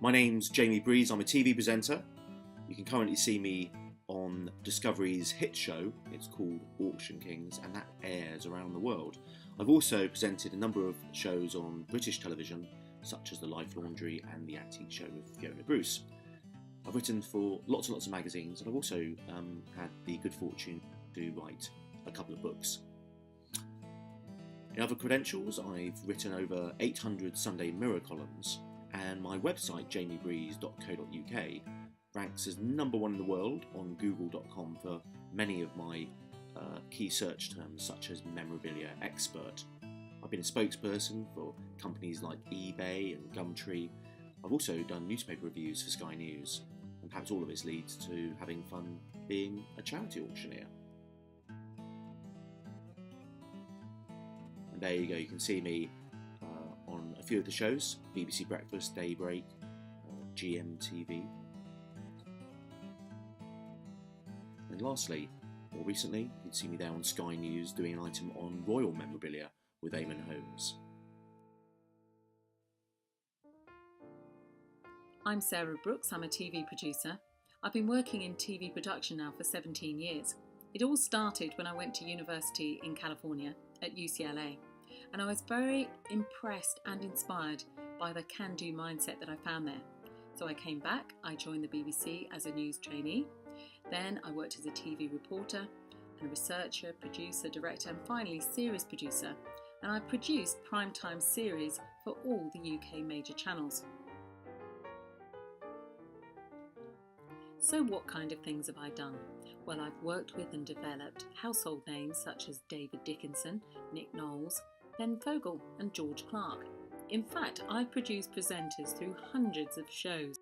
My name's Jamie Breese, I'm a TV presenter. You can currently see me on Discovery's hit show, it's called Auction Kings, and that airs around the world. I've also presented a number of shows on British television, such as The Life Laundry and The Antique Show with Fiona Bruce. I've written for lots and lots of magazines, and I've also had the good fortune to write a couple of books. In other credentials, I've written over 800 Sunday Mirror columns, and my website, jamiebreeze.co.uk, ranks as #1 in the world on google.com for many of my key search terms, such as memorabilia expert. I've been a spokesperson for companies like eBay and Gumtree. I've also done newspaper reviews for Sky News, and perhaps all of this leads to having fun being a charity auctioneer. And there you go, you can see me on a few of the shows, BBC Breakfast, Daybreak, GMTV. And lastly, more recently, you can see me there on Sky News doing an item on royal memorabilia with Eamon Holmes. I'm Sarah Brooks, I'm a TV producer. I've been working in TV production now for 17 years. It all started when I went to university in California at UCLA, and I was very impressed and inspired by the can-do mindset that I found there. So I came back, I joined the BBC as a news trainee, then I worked as a TV reporter and a researcher, producer, director, and finally series producer, and I produced primetime series for all the UK major channels. So what kind of things have I done? Well, I've worked with and developed household names such as David Dickinson, Nick Knowles, Ben Fogle and George Clark. In fact, I've produced presenters through hundreds of shows.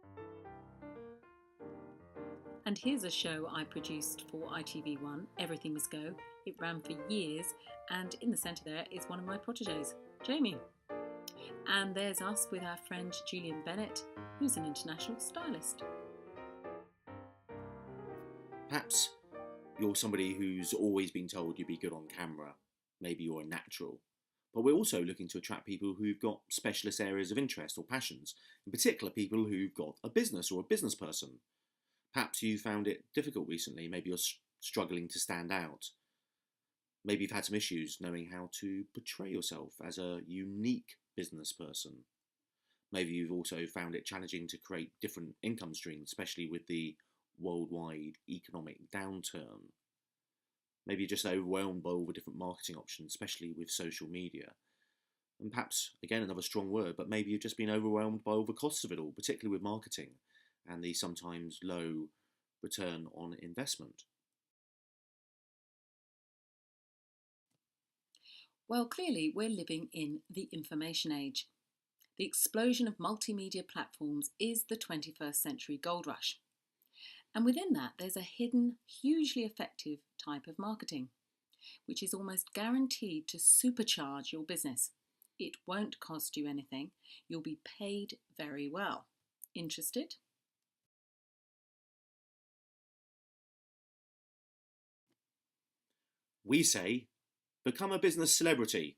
And here's a show I produced for ITV1, Everything Must Go. It ran for years, and in the centre there is one of my protégés, Jamie. And there's us with our friend Julian Bennett, who's an international stylist. Perhaps you're somebody who's always been told you'd be good on camera. Maybe you're a natural. But we're also looking to attract people who've got specialist areas of interest or passions, in particular people who've got a business or a business person. Perhaps you found it difficult recently, maybe you're struggling to stand out. Maybe you've had some issues knowing how to portray yourself as a unique business person. Maybe you've also found it challenging to create different income streams, especially with the worldwide economic downturn. Maybe you're just overwhelmed by all the different marketing options, especially with social media. And perhaps, again, another strong word, but maybe you've just been overwhelmed by all the costs of it all, particularly with marketing and the sometimes low return on investment. Well, clearly we're living in the information age. The explosion of multimedia platforms is the 21st century gold rush. And within that, there's a hidden, hugely effective type of marketing, which is almost guaranteed to supercharge your business. It won't cost you anything. You'll be paid very well. Interested? We say, become a business celebrity.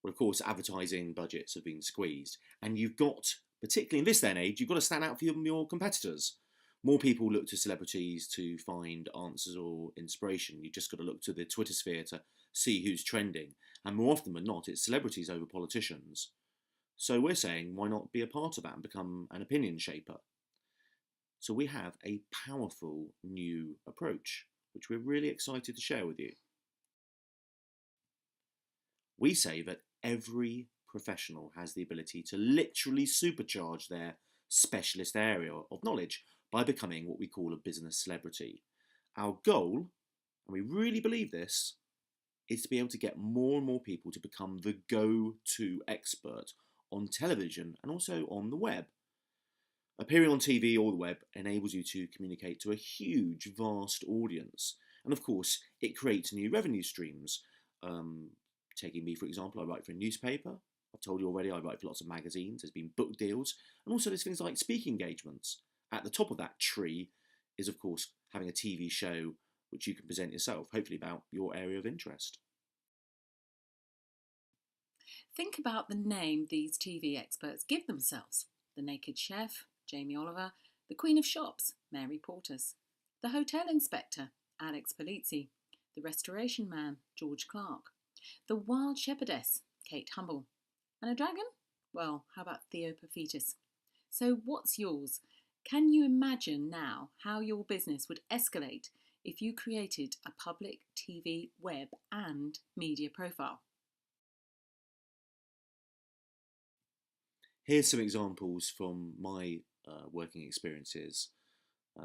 Well, of course, advertising budgets have been squeezed, and you've got, particularly in this day and age, you've got to stand out from your competitors. More people look to celebrities to find answers or inspiration. You've just got to look to the Twitter sphere to see who's trending. And more often than not, it's celebrities over politicians. So we're saying, why not be a part of that and become an opinion shaper? So we have a powerful new approach, which we're really excited to share with you. We say that every professional has the ability to literally supercharge their specialist area of knowledge by becoming what we call a business celebrity. Our goal, and we really believe this, is to be able to get more and more people to become the go-to expert on television and also on the web. Appearing on TV or the web enables you to communicate to a huge, vast audience. And of course, it creates new revenue streams. Taking me, for example, I write for a newspaper. I've told you already, I write for lots of magazines. There's been book deals. And also there's things like speaking engagements. At the top of that tree is, of course, having a TV show which you can present yourself, hopefully about your area of interest. Think about the name these TV experts give themselves. The Naked Chef, Jamie Oliver, the Queen of Shops, Mary Portas, the Hotel Inspector, Alex Polizzi, the Restoration Man, George Clark, the Wild Shepherdess, Kate Humble, and a dragon? Well, how about Theo Paphitis? So what's yours? Can you imagine now how your business would escalate if you created a public TV, web and media profile? Here's some examples from my working experiences.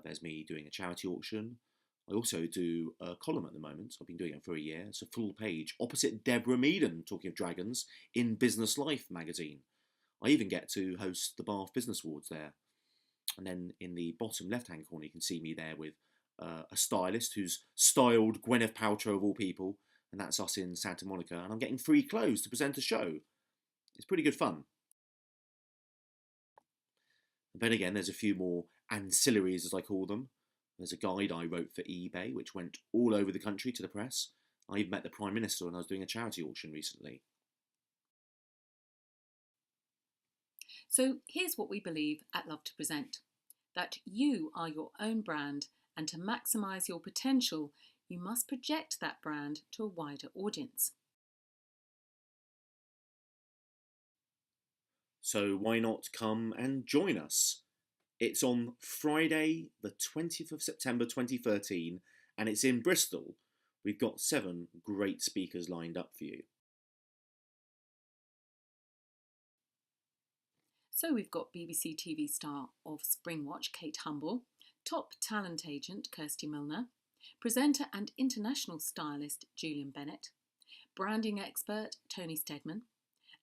There's me doing a charity auction. I also do a column at the moment. I've been doing it for a year. It's a full page opposite Deborah Meaden, talking of dragons, in Business Life magazine. I even get to host the Bath Business Awards there. And then in the bottom left-hand corner, you can see me there with a stylist who's styled Gwyneth Paltrow of all people, and that's us in Santa Monica. And I'm getting free clothes to present a show. It's pretty good fun. And then again, there's a few more ancillaries, as I call them. There's a guide I wrote for eBay, which went all over the country to the press. I even met the Prime Minister when I was doing a charity auction recently. So here's what we believe at Love to Present, that you are your own brand, and to maximise your potential, you must project that brand to a wider audience. So why not come and join us? It's on Friday, the 20th of September 2013, and it's in Bristol. We've got 7 great speakers lined up for you. So we've got BBC TV star of Springwatch, Kate Humble, top talent agent, Kirsty Milner, presenter and international stylist, Julian Bennett, branding expert, Tony Stedman,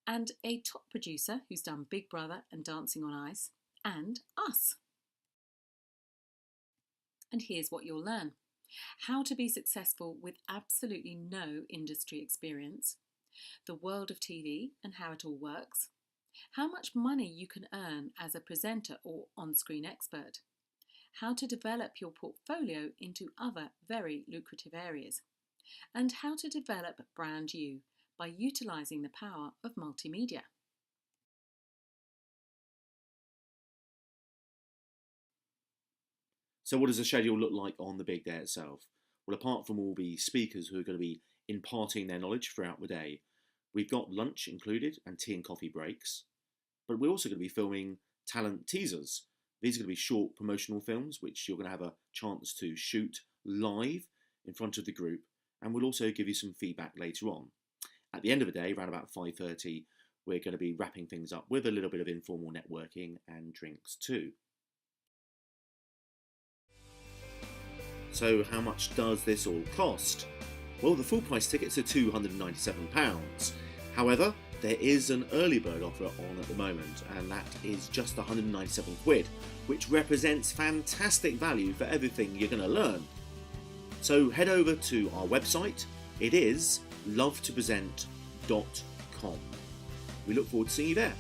and a top producer who's done Big Brother and Dancing on Ice, and us. And here's what you'll learn. How to be successful with absolutely no industry experience, the world of TV and how it all works, how much money you can earn as a presenter or on-screen expert, how to develop your portfolio into other very lucrative areas, and how to develop brand you by utilising the power of multimedia. So what does the schedule look like on the big day itself? Well, apart from all the speakers who are going to be imparting their knowledge throughout the day, we've got lunch included and tea and coffee breaks. But we're also going to be filming talent teasers. These are going to be short promotional films, which you're going to have a chance to shoot live in front of the group. And we'll also give you some feedback later on. At the end of the day, around about 5:30, we're going to be wrapping things up with a little bit of informal networking and drinks too. So how much does this all cost? Well, the full price tickets are £297. However, there is an early bird offer on at the moment, and that is just 197 quid, which represents fantastic value for everything you're going to learn. So head over to our website. It is lovetopresent.com. We look forward to seeing you there.